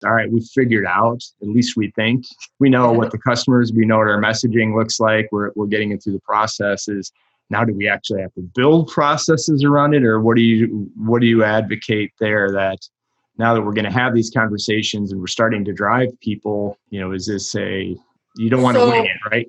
all right, we figured out, at least we think, we know what the customers, we know what our messaging looks like. We're getting it through the processes. Now, do we actually have to build processes around it, or what do you advocate there, that now that we're going to have these conversations and we're starting to drive people, is this you don't want to wing it, right?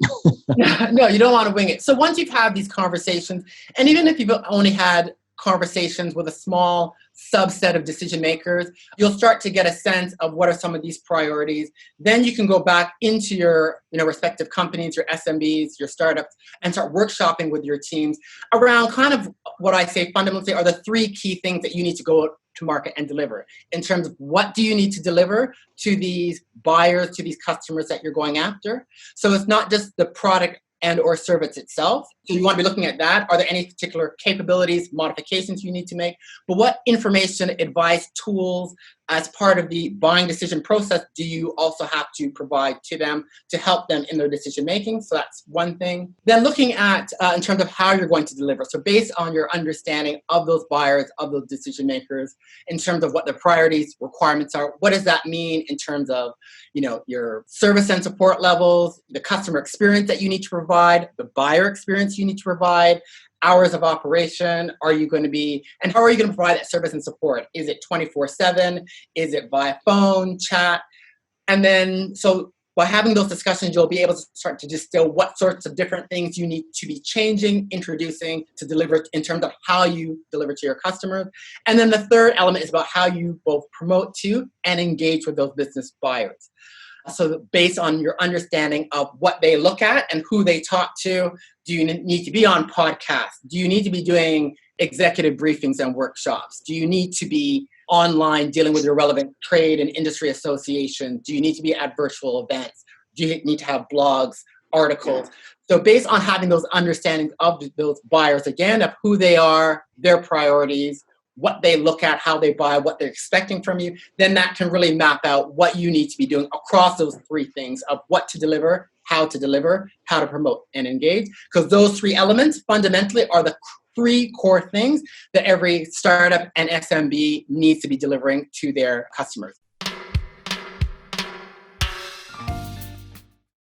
No, you don't want to wing it. So once you've had these conversations, and even if you've only had conversations with a small subset of decision makers, you'll start to get a sense of what are some of these priorities. Then you can go back into your respective companies, your SMBs, your startups, and start workshopping with your teams around kind of what I say fundamentally are the three key things that you need to go to market and deliver in terms of what do you need to deliver to these buyers, to these customers that you're going after. So it's not just the product and or service itself. So you want to be looking at that. Are there any particular capabilities, modifications you need to make? But what information, advice, tools, as part of the buying decision process, do you also have to provide to them to help them in their decision making? So that's one thing. Then looking at in terms of how you're going to deliver. So based on your understanding of those buyers, of those decision makers, in terms of what their priorities, requirements are, what does that mean in terms of your service and support levels, the customer experience that you need to provide, the buyer experience you need to provide, hours of operation are you going to be, and how are you going to provide that service and support? Is it 24/7? Is it via phone, chat? And then, so by having those discussions, you'll be able to start to distill what sorts of different things you need to be changing, introducing to deliver in terms of how you deliver to your customers. And then the third element is about how you both promote to and engage with those business buyers. So based on your understanding of what they look at and who they talk to, do you need to be on podcasts? Do you need to be doing executive briefings and workshops? Do you need to be online dealing with your relevant trade and industry associations? Do you need to be at virtual events? Do you need to have blogs, articles? So based on having those understandings of those buyers, again, of who they are, their priorities, what they look at, how they buy, what they're expecting from you, then that can really map out what you need to be doing across those three things of what to deliver, how to promote and engage. Because those three elements fundamentally are the three core things that every startup and SMB needs to be delivering to their customers.